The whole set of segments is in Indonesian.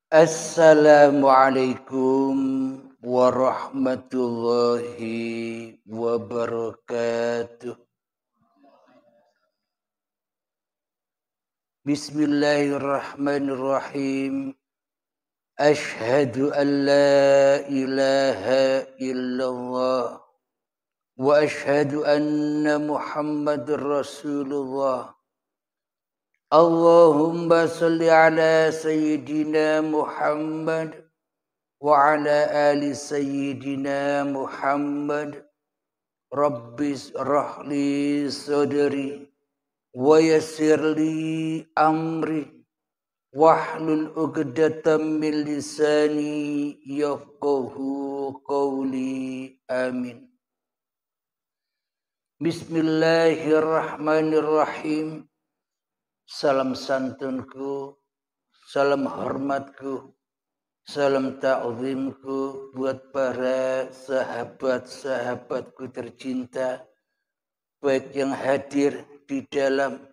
Assalamualaikum warahmatullahi wabarakatuh. Bismillahirrahmanirrahim. Ashhadu an la ilaha illallah wa ashhadu anna Muhammadar Rasulullah. Allahumma salli ala Sayyidina Muhammad wa ala ali Sayyidina Muhammad. Rabbis rahli sadri wa yassirli amri wahlul 'uqdatam min lisani yafqahu qawli. Amin. Bismillahirrahmanirrahim. Salam santunku, salam hormatku, salam ta'zimku buat para sahabat-sahabatku tercinta, baik yang hadir di dalam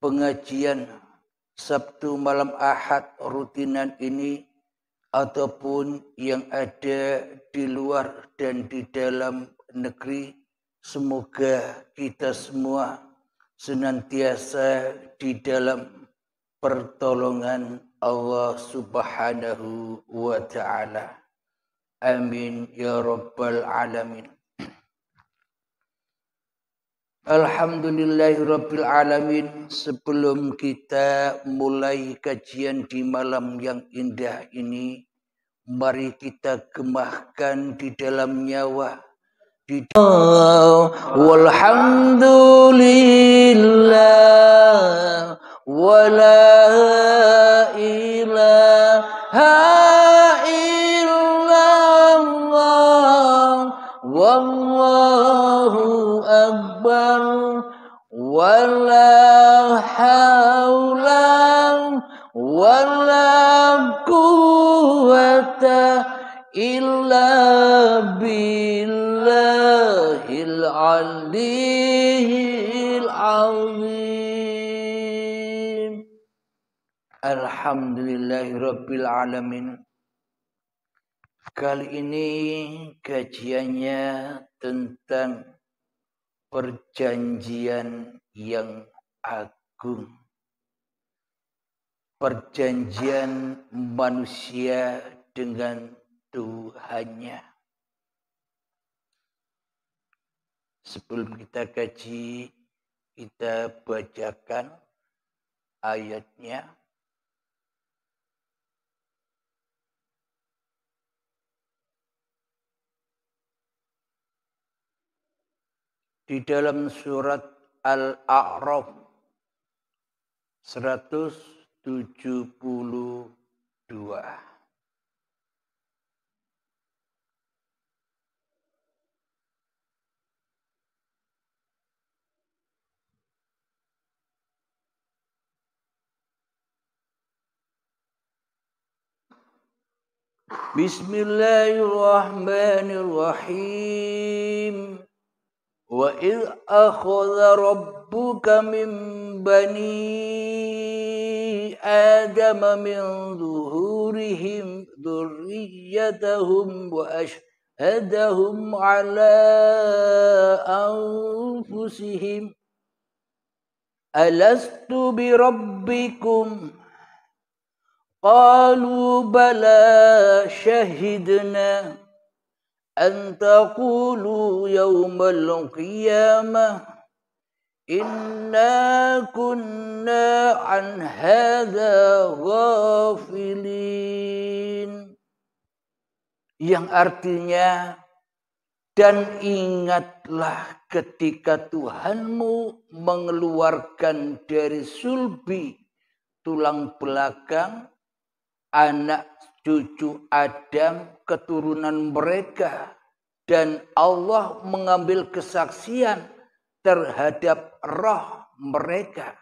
pengajian Sabtu malam Ahad rutinan ini ataupun yang ada di luar dan di dalam negeri. Semoga kita semua senantiasa di dalam pertolongan Allah Subhanahu wa ta'ala. Amin ya rabbal alamin. Alhamdulillahirabbil alamin. Sebelum kita mulai kajian di malam yang indah ini, mari kita gemahkan di dalam nyawa. Walhamdulillah wa la ilaha illallah wallahu akbar wa la hawla wa la quwwata illa billahil aliyyil azim. Alhamdulillahirabbil alamin. Kali ini kajiannya tentang perjanjian yang agung. Perjanjian manusia dengan Tuhannya. Sebelum kita kaji, kita bacakan ayatnya. Di dalam surat Al-A'raf 172. Bismillahirrahmanirrahim. Wa idh akhadha rabbuka min bani adama min zuhurihim dhurriyyatahum wa ashhadahum ala anfusihim alastu bi rabbikum qalu bala shahidna an taqulu yawmal qiyamah inna kunna an hadza ghafilin. Yang artinya, dan ingatlah ketika Tuhanmu mengeluarkan dari sulbi tulang belakang anak cucu Adam, keturunan mereka, dan Allah mengambil kesaksian terhadap roh mereka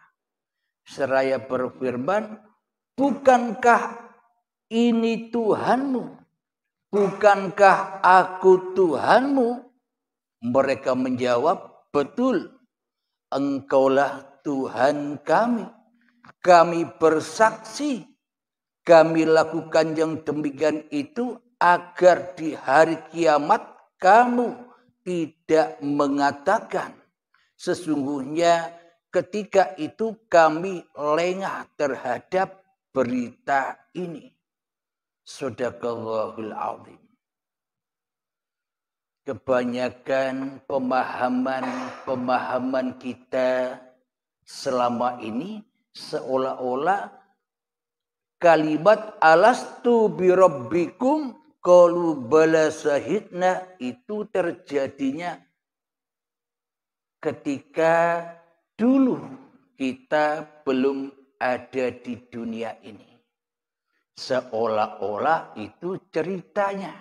seraya berfirman, bukankah ini Tuhanmu? Bukankah aku Tuhanmu? Mereka menjawab, betul, Engkaulah Tuhan kami. Kami bersaksi Kami lakukan yang demikian itu agar di hari kiamat kamu tidak mengatakan, sesungguhnya ketika itu kami lengah terhadap berita ini. Shadaqallahul azim. Kebanyakan pemahaman kita selama ini seolah-olah kalimat alastu birabbikum qalu bala syahidna itu terjadinya ketika dulu kita belum ada di dunia ini. Seolah-olah itu ceritanya.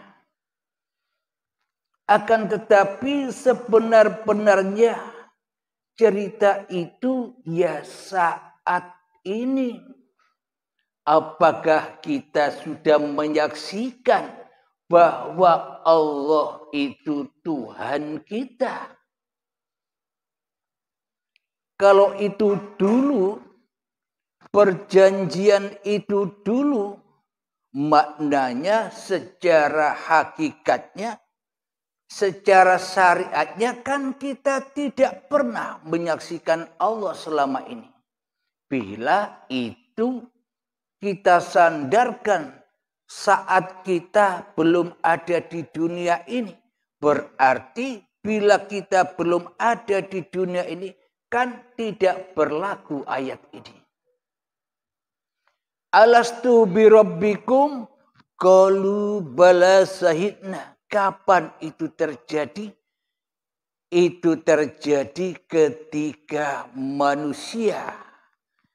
Akan tetapi sebenar-benarnya cerita itu ya saat ini. Apakah kita sudah menyaksikan bahwa Allah itu Tuhan kita? Kalau itu dulu, perjanjian itu dulu, maknanya secara hakikatnya, secara syariatnya kan kita tidak pernah menyaksikan Allah selama ini. Bila itu kita sandarkan saat kita belum ada di dunia ini. Berarti bila kita belum ada di dunia ini, kan tidak berlaku ayat ini. Alastu birabbikum qalu bala syahidna. Kapan itu terjadi? Itu terjadi ketika manusia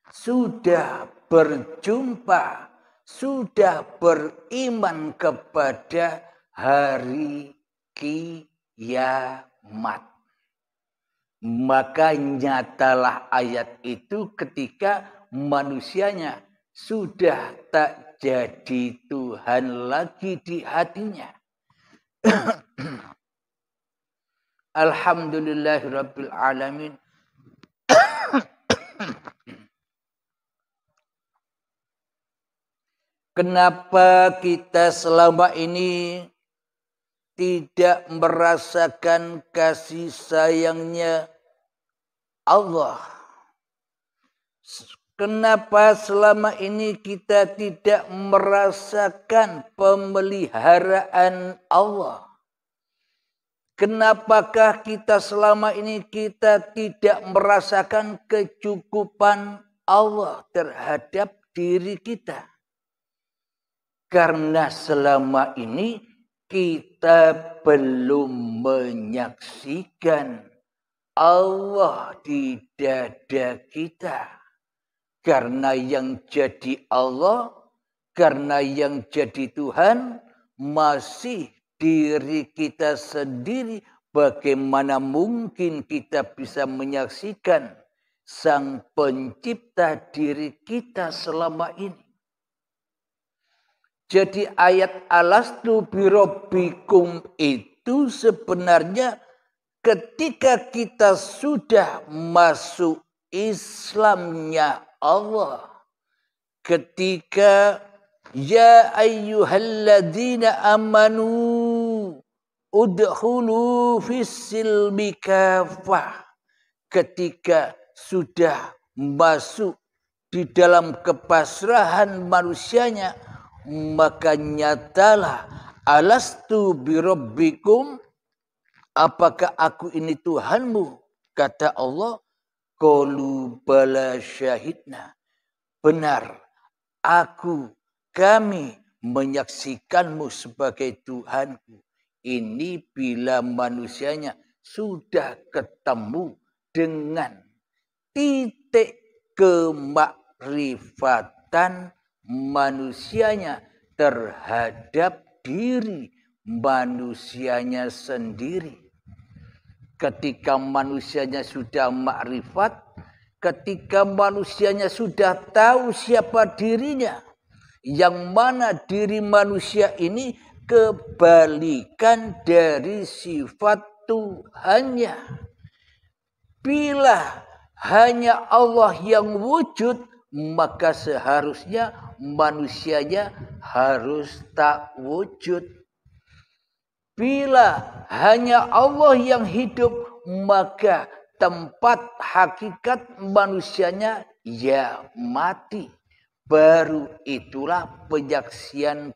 sudah berjumpa, sudah beriman kepada hari kiamat. Maka nyatalah ayat itu ketika manusianya sudah tak jadi Tuhan lagi di hatinya. Alhamdulillahirabbil alamin. Kenapa kita selama ini tidak merasakan kasih sayangnya Allah? Kenapa selama ini kita tidak merasakan pemeliharaan Allah? Kenapakah kita selama ini kita tidak merasakan kecukupan Allah terhadap diri kita? Karena selama ini kita belum menyaksikan Allah di dada kita. Karena yang jadi Allah, karena yang jadi Tuhan masih diri kita sendiri. Bagaimana mungkin kita bisa menyaksikan Sang Pencipta diri kita selama ini? Jadi ayat alastu birabbikum itu sebenarnya ketika kita sudah masuk Islamnya Allah. Ketika ya ayyuhalladzina amanu udkhulu fis-silmi kafah. Ketika sudah masuk di dalam kepasrahan manusianya, maka nyatalah alastu birabbikum, apakah aku ini Tuhanmu? Kata Allah, qalu bala syahidna. Benar, kami menyaksikanmu sebagai Tuhanku. Ini bila manusianya sudah ketemu dengan titik kemakrifatan manusianya terhadap diri manusianya sendiri. Ketika manusianya sudah makrifat, ketika manusianya sudah tahu siapa dirinya, yang mana diri manusia ini kebalikan dari sifat Tuhannya. Bila hanya Allah yang wujud, maka seharusnya manusianya harus tak wujud. Bila hanya Allah yang hidup, maka tempat hakikat manusianya ya mati. Baru itulah penyaksian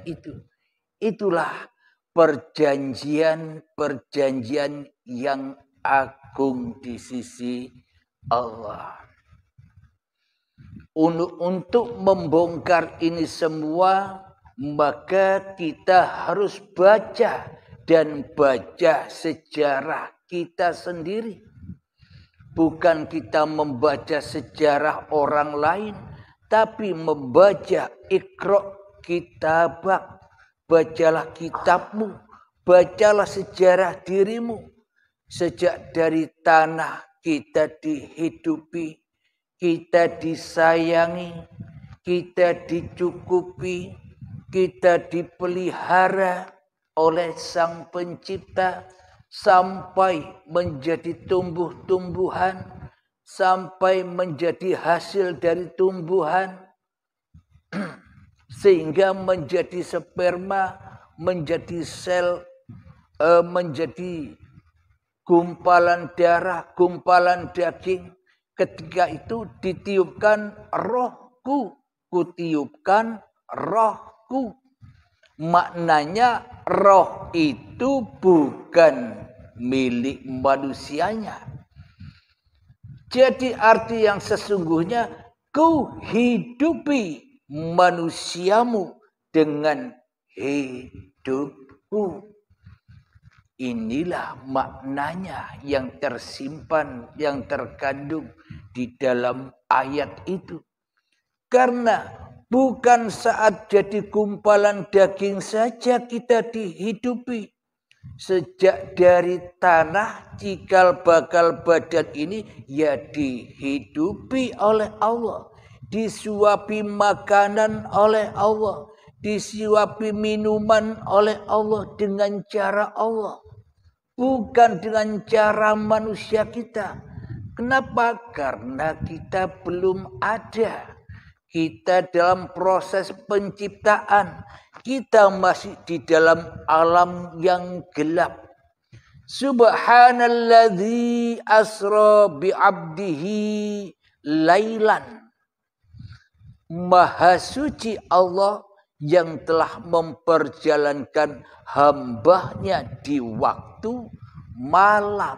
itu. Itulah perjanjian yang agung di sisi Allah. Untuk membongkar ini semua, maka kita harus baca dan baca sejarah kita sendiri. Bukan kita membaca sejarah orang lain, tapi membaca Iqra' kitabak. Bacalah kitabmu, bacalah sejarah dirimu. Sejak dari tanah kita dihidupi, kita disayangi, kita dicukupi, kita dipelihara oleh Sang Pencipta sampai menjadi tumbuh-tumbuhan, sampai menjadi hasil dari tumbuhan, sehingga menjadi sperma, menjadi sel, menjadi gumpalan darah, gumpalan daging. Ketika itu ditiupkan rohku, kutiupkan rohku. Maknanya roh itu bukan milik manusianya. Jadi arti yang sesungguhnya, ku hidupi manusiamu dengan hidupku. Inilah maknanya yang tersimpan, yang terkandung di dalam ayat itu. Karena bukan saat jadi gumpalan daging saja kita dihidupi. Sejak dari tanah cikal bakal badan ini ya dihidupi oleh Allah. Disuapi makanan oleh Allah. Disuapi minuman oleh Allah dengan cara Allah. Bukan dengan cara manusia kita. Kenapa? Karena kita belum ada. Kita dalam proses penciptaan. Kita masih di dalam alam yang gelap. Subhanalladzi asra bi'abdihi lailan. Maha suci Allah yang telah memperjalankan hambanya di waktu malam.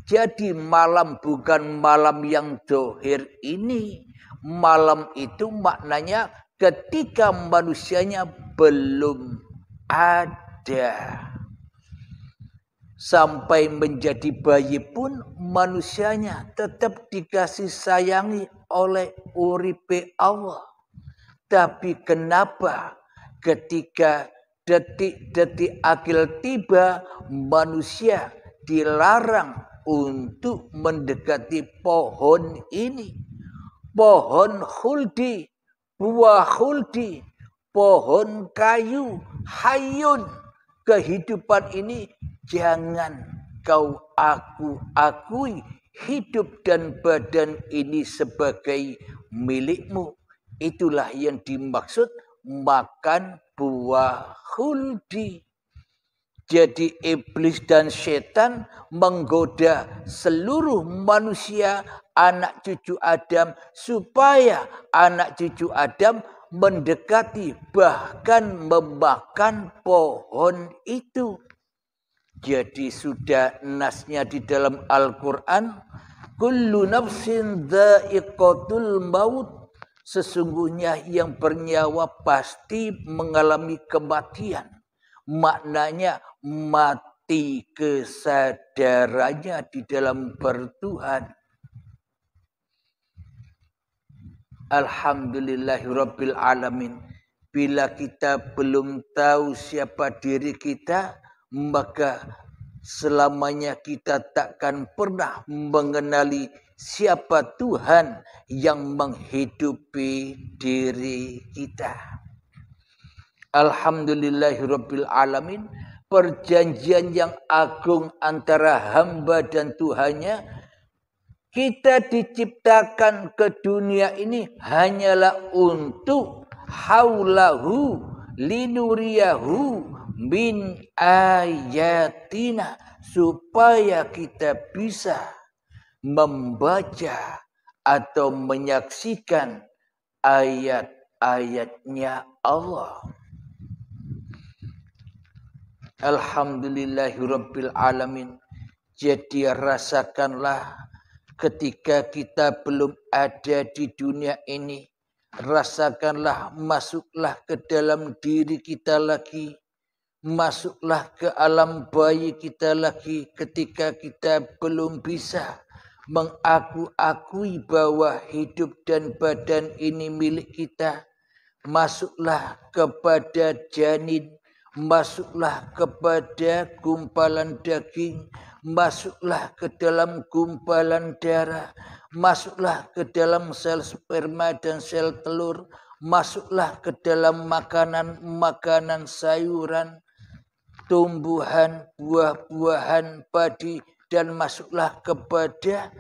Jadi malam bukan malam yang dohir ini. Malam itu maknanya ketika manusianya belum ada. Sampai menjadi bayi pun manusianya tetap dikasih sayangi oleh uripe Allah. Tapi kenapa ketika detik-detik akil tiba, manusia dilarang untuk mendekati pohon ini. Pohon khuldi, buah khuldi, pohon kayu, hayun. Kehidupan ini jangan kau akui hidup dan badan ini sebagai milikmu. Itulah yang dimaksud makan buah khuldi. Jadi iblis dan setan menggoda seluruh manusia, anak cucu Adam, supaya anak cucu Adam mendekati bahkan memakan pohon itu. Jadi sudah nasnya di dalam Al-Quran, kullu nafsin dha'iqatul maut. Sesungguhnya yang bernyawa pasti mengalami kematian. Maknanya mati kesadarannya di dalam bertuhan. Alhamdulillahirabbil alamin. Bila kita belum tahu siapa diri kita, maka selamanya kita takkan pernah mengenali siapa Tuhan yang menghidupi diri kita. Alhamdulillahirabbil alamin. Perjanjian yang agung antara hamba dan Tuhannya, Kita diciptakan ke dunia ini hanyalah untuk haulahu linuriyahu min ayatina, supaya kita bisa membaca atau menyaksikan ayat-ayatnya Allah. Alhamdulillahirabbil alamin. Jadi rasakanlah ketika kita belum ada di dunia ini, rasakanlah, masuklah ke dalam diri kita lagi, masuklah ke alam bayi kita lagi ketika kita belum bisa mengakui bahwa hidup dan badan ini milik kita. Masuklah kepada janin, masuklah kepada gumpalan daging, masuklah ke dalam gumpalan darah, masuklah ke dalam sel sperma dan sel telur, masuklah ke dalam makanan-makanan sayuran, tumbuhan, buah-buahan, padi, dan masuklah kepada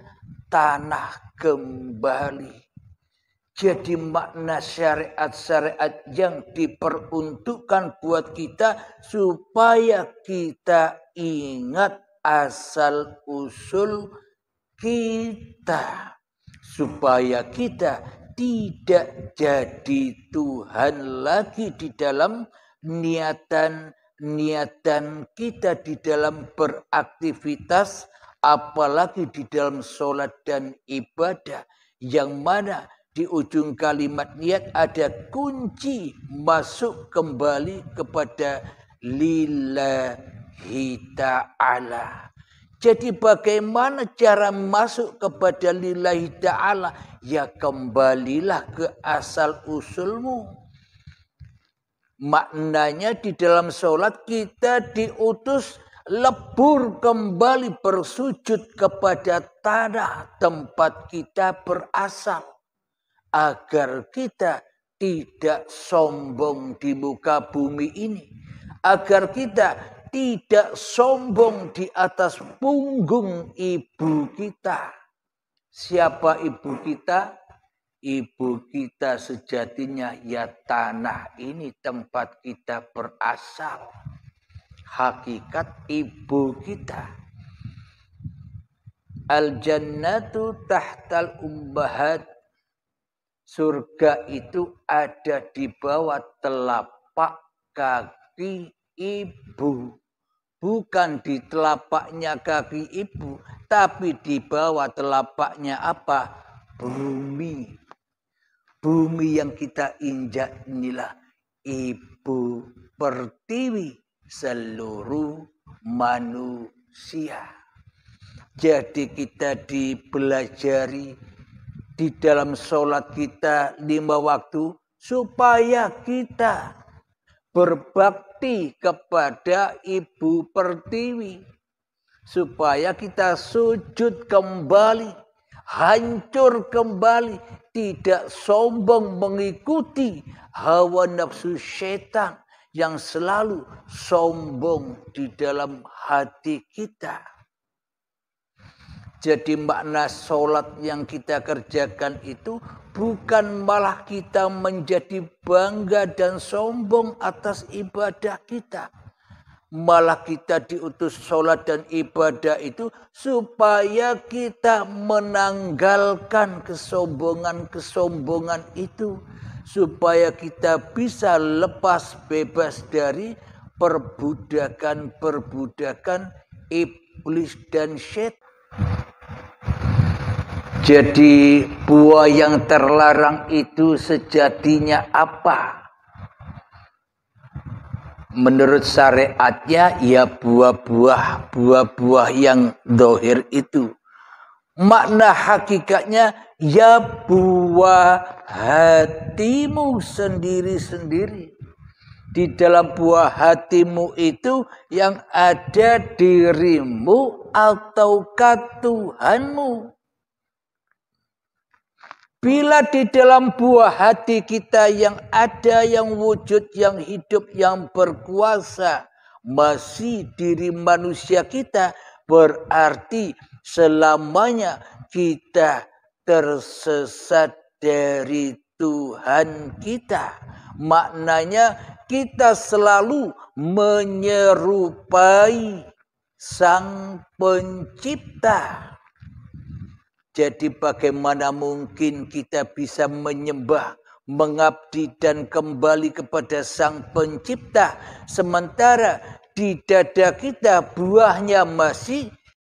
tanah kembali. Jadi makna syariat-syariat yang diperuntukkan buat kita supaya kita ingat asal usul kita, supaya kita tidak jadi Tuhan lagi di dalam niatan kita, di dalam beraktivitas, apalagi di dalam sholat dan ibadah, yang mana di ujung kalimat niat ada kunci masuk kembali kepada lillahi ta'ala. Jadi bagaimana cara masuk kepada lillahi ta'ala? Ya kembalilah ke asal usulmu. Maknanya di dalam sholat kita diutus lebur kembali bersujud kepada tanah tempat kita berasal. Agar kita tidak sombong di muka bumi ini. Agar kita tidak sombong di atas punggung ibu kita. Siapa ibu kita? Ibu kita sejatinya ya tanah ini tempat kita berasal. Hakikat ibu kita. Al-jannatu tahtal ummahat. Surga itu ada di bawah telapak kaki ibu. Bukan di telapaknya kaki ibu, tapi di bawah telapaknya apa? Bumi. Bumi yang kita injak inilah ibu pertiwi seluruh manusia. Jadi kita dipelajari di dalam sholat kita 5 waktu supaya kita berbakti kepada ibu pertiwi, supaya kita sujud kembali, hancur kembali, tidak sombong mengikuti hawa nafsu setan yang selalu sombong di dalam hati kita. Jadi makna sholat yang kita kerjakan itu bukan malah kita menjadi bangga dan sombong atas ibadah kita. Malah kita diutus sholat dan ibadah itu supaya kita menanggalkan kesombongan-kesombongan itu. Supaya kita bisa lepas bebas dari perbudakan-perbudakan iblis dan syaitan. Jadi buah yang terlarang itu sejatinya apa? Menurut syariatnya ya buah-buah yang zahir itu. Makna hakikatnya ya buah hatimu sendiri-sendiri. Di dalam buah hatimu itu yang ada dirimu ataukah Tuhanmu. Bila di dalam buah hati kita yang ada, yang wujud, yang hidup, yang berkuasa, masih diri manusia kita, berarti selamanya kita tersesat dari Tuhan kita. Maknanya kita selalu menyerupai Sang Pencipta. Jadi bagaimana mungkin kita bisa menyembah, mengabdi dan kembali kepada Sang Pencipta sementara di dada kita buahnya masih